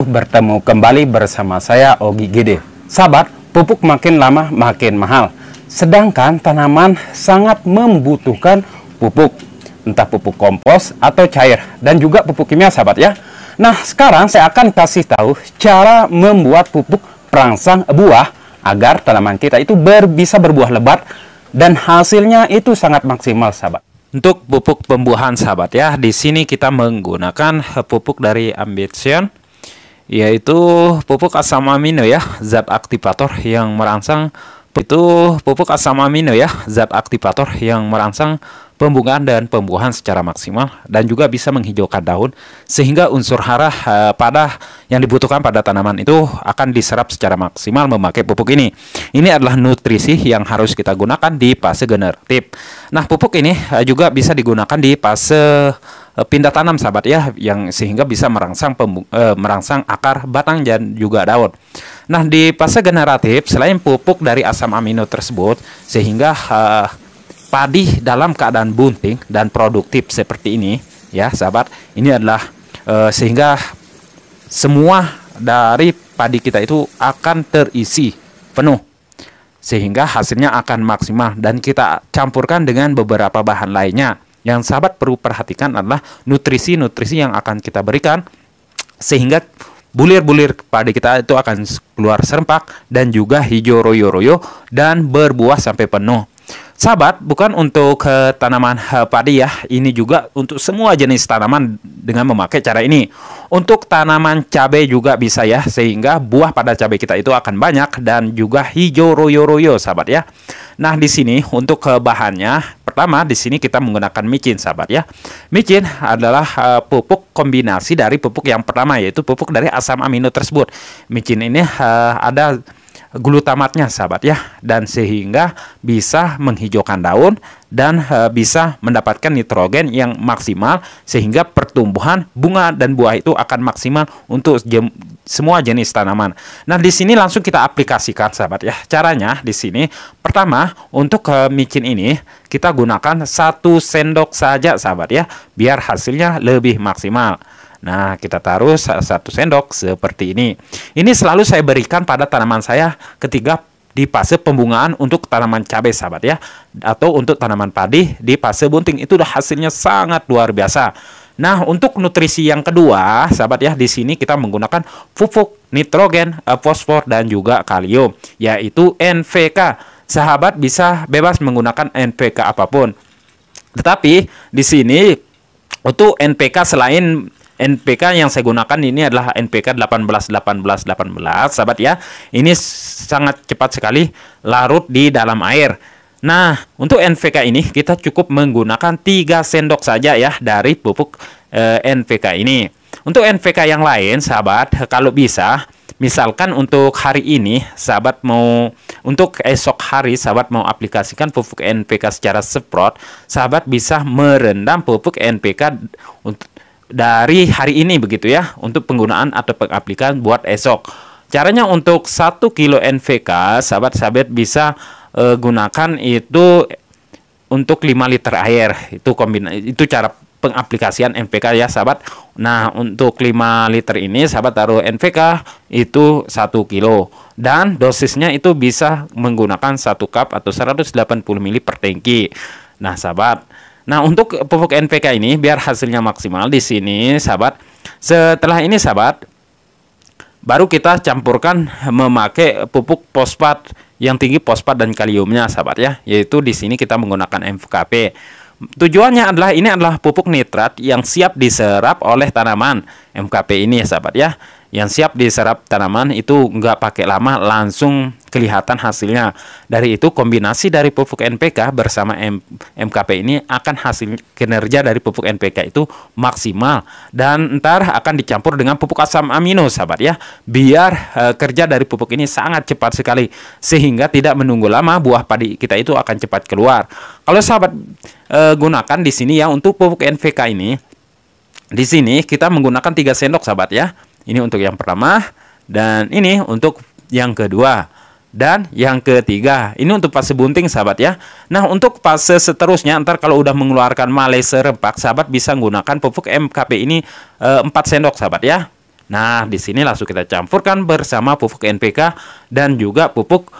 Bertemu kembali bersama saya Ogi Gede. Sahabat, pupuk makin lama makin mahal. Sedangkan tanaman sangat membutuhkan pupuk, entah pupuk kompos atau cair dan juga pupuk kimia, sahabat ya. Nah, sekarang saya akan kasih tahu cara membuat pupuk perangsang buah agar tanaman kita itu bisa berbuah lebat dan hasilnya itu sangat maksimal, sahabat. Untuk pupuk pembuahan, sahabat ya, di sini kita menggunakan pupuk dari Ambition, yaitu pupuk asam amino ya, zat aktivator yang merangsang pembungaan dan pembuahan secara maksimal dan juga bisa menghijaukan daun sehingga unsur hara pada yang dibutuhkan pada tanaman itu akan diserap secara maksimal memakai pupuk ini. Ini adalah nutrisi yang harus kita gunakan di fase generatif. Nah, pupuk ini juga bisa digunakan di fase pindah tanam, sahabat ya, yang sehingga bisa merangsang akar, batang dan juga daun. Nah, di fase generatif selain pupuk dari asam amino tersebut sehingga padi dalam keadaan bunting dan produktif seperti ini ya, sahabat, ini adalah sehingga semua dari padi kita itu akan terisi penuh sehingga hasilnya akan maksimal, dan kita campurkan dengan beberapa bahan lainnya. Yang sahabat perlu perhatikan adalah nutrisi-nutrisi yang akan kita berikan sehingga bulir-bulir padi kita itu akan keluar serempak dan juga hijau royo-royo dan berbuah sampai penuh. Sahabat, bukan untuk tanaman padi ya, ini juga untuk semua jenis tanaman dengan memakai cara ini. Untuk tanaman cabai juga bisa ya, sehingga buah pada cabai kita itu akan banyak dan juga hijau royo-royo, sahabat ya. Nah, di sini untuk bahannya, pertama di sini kita menggunakan micin, sahabat ya. Micin adalah pupuk kombinasi dari pupuk yang pertama, yaitu pupuk dari asam amino tersebut. Micin ini ada glutamatnya, sahabat ya, dan sehingga bisa menghijaukan daun dan bisa mendapatkan nitrogen yang maksimal sehingga pertumbuhan bunga dan buah itu akan maksimal untuk semua jenis tanaman. Nah, di sini langsung kita aplikasikan, sahabat ya. Caranya di sini pertama, untuk micin ini kita gunakan 1 sendok saja, sahabat ya, biar hasilnya lebih maksimal. Nah, kita taruh 1 sendok seperti ini. Ini selalu saya berikan pada tanaman saya ketika di fase pembungaan untuk tanaman cabai, sahabat ya, atau untuk tanaman padi di fase bunting. Itu udah hasilnya sangat luar biasa. Nah, untuk nutrisi yang kedua, sahabat ya, di sini kita menggunakan pupuk nitrogen, fosfor dan juga kalium, yaitu NPK. Sahabat bisa bebas menggunakan NPK apapun. Tetapi di sini untuk NPK, selain NPK yang saya gunakan ini adalah NPK 18-18-18, sahabat ya. Ini sangat cepat sekali larut di dalam air. Nah, untuk NPK ini kita cukup menggunakan 3 sendok saja ya dari pupuk NPK ini. Untuk NPK yang lain, sahabat, kalau bisa, misalkan untuk hari ini, sahabat untuk esok hari, sahabat mau aplikasikan pupuk NPK secara semprot, sahabat bisa merendam pupuk NPK untuk dari hari ini begitu ya, untuk penggunaan atau pengaplikasian buat esok. Caranya untuk 1 kilo NPK, sahabat-sahabat bisa gunakan itu untuk 5 liter air. Itu cara pengaplikasian NPK ya, sahabat. Nah, untuk 5 liter ini sahabat taruh NPK itu 1 kilo dan dosisnya itu bisa menggunakan 1 cup atau 180 ml per tangki. Nah, sahabat, nah, untuk pupuk NPK ini biar hasilnya maksimal di sini, sahabat. Setelah ini, sahabat, baru kita campurkan memakai pupuk fosfat yang tinggi fosfat dan kaliumnya, sahabat ya. Yaitu di sini kita menggunakan MKP. Tujuannya adalah ini adalah pupuk nitrat yang siap diserap oleh tanaman. MKP ini ya, sahabat ya, yang siap diserap tanaman itu nggak pakai lama langsung kelihatan hasilnya. Dari itu kombinasi dari pupuk NPK bersama MKP ini akan hasil kinerja dari pupuk NPK itu maksimal, dan ntar akan dicampur dengan pupuk asam amino, sahabat ya, biar kerja dari pupuk ini sangat cepat sekali sehingga tidak menunggu lama buah padi kita itu akan cepat keluar. Kalau sahabat gunakan di sini ya untuk pupuk NPK ini, di sini kita menggunakan 3 sendok, sahabat ya. Ini untuk yang pertama, dan ini untuk yang kedua, dan yang ketiga. Ini untuk fase bunting, sahabat ya. Nah, untuk fase seterusnya, ntar kalau udah mengeluarkan malai serempak, sahabat bisa menggunakan pupuk MKP ini 4 sendok, sahabat ya. Nah, di sini langsung kita campurkan bersama pupuk NPK dan juga pupuk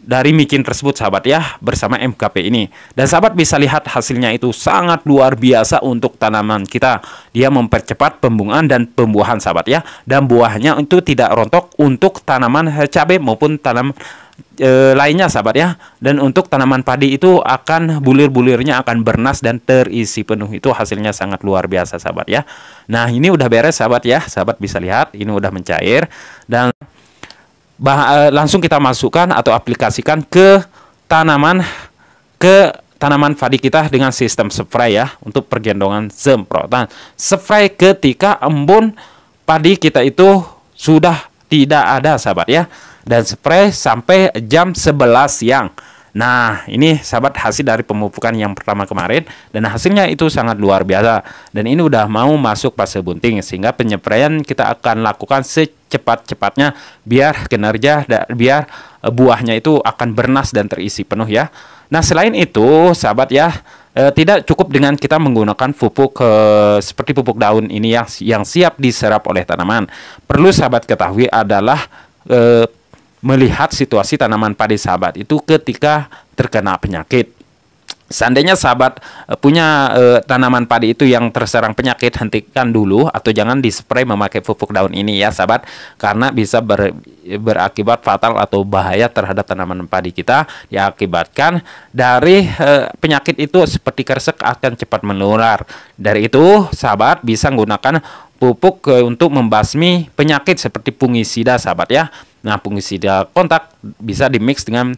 dari micin tersebut, sahabat ya, bersama MKP ini. Dan sahabat bisa lihat hasilnya itu sangat luar biasa untuk tanaman kita. Dia mempercepat pembungaan dan pembuahan, sahabat ya. Dan buahnya itu tidak rontok untuk tanaman cabai maupun tanaman lainnya, sahabat ya. Dan untuk tanaman padi itu akan bulir-bulirnya akan bernas dan terisi penuh. Itu hasilnya sangat luar biasa, sahabat ya. Nah, ini udah beres, sahabat ya. Sahabat bisa lihat ini udah mencair dan langsung kita masukkan atau aplikasikan ke tanaman padi kita dengan sistem spray ya, untuk pergendongan semprotan. Spray ketika embun padi kita itu sudah tidak ada, sahabat ya, dan spray sampai jam 11 siang. Nah, ini sahabat hasil dari pemupukan yang pertama kemarin, dan hasilnya itu sangat luar biasa. Dan ini udah mau masuk fase bunting, sehingga penyepraian kita akan lakukan secepat-cepatnya biar biar buahnya itu akan bernas dan terisi penuh ya. Nah, selain itu sahabat ya, tidak cukup dengan kita menggunakan pupuk seperti pupuk daun ini yang siap diserap oleh tanaman. Perlu sahabat ketahui adalah melihat situasi tanaman padi sahabat itu ketika terkena penyakit. Seandainya sahabat punya tanaman padi itu yang terserang penyakit, hentikan dulu atau jangan dispray memakai pupuk daun ini ya sahabat, karena bisa berakibat fatal atau bahaya terhadap tanaman padi kita, diakibatkan dari penyakit itu seperti kresek akan cepat menular. Dari itu sahabat bisa menggunakan pupuk untuk membasmi penyakit seperti fungisida, sahabat ya. Nah, fungisida kontak bisa dimix dengan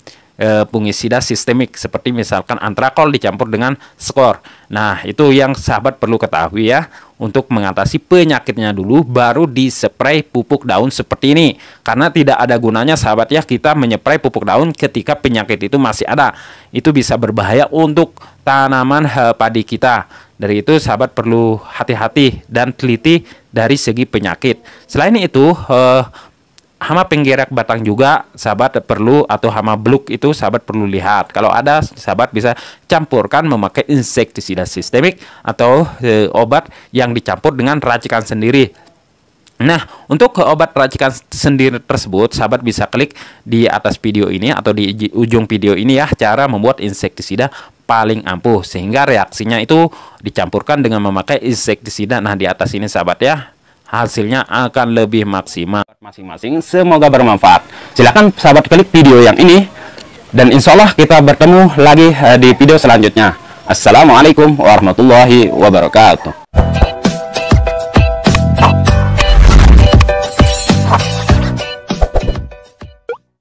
fungisida sistemik seperti misalkan antrakol dicampur dengan skor. Nah, itu yang sahabat perlu ketahui ya, untuk mengatasi penyakitnya dulu baru dispray pupuk daun seperti ini. Karena tidak ada gunanya sahabat ya kita menyepray pupuk daun ketika penyakit itu masih ada. Itu bisa berbahaya untuk tanaman padi kita. Dari itu sahabat perlu hati-hati dan teliti dari segi penyakit. Selain itu hama penggerak batang juga sahabat perlu, atau hama bluk itu sahabat perlu lihat. Kalau ada sahabat bisa campurkan memakai insektisida sistemik atau obat yang dicampur dengan racikan sendiri. Nah, untuk obat racikan sendiri tersebut sahabat bisa klik di atas video ini atau di ujung video ini ya, cara membuat insektisida paling ampuh sehingga reaksinya itu dicampurkan dengan memakai insektisida. Nah, di atas ini sahabat ya, hasilnya akan lebih maksimal masing-masing. Semoga bermanfaat. Silahkan sahabat klik video yang ini, dan insya Allah kita bertemu lagi di video selanjutnya. Assalamualaikum warahmatullahi wabarakatuh.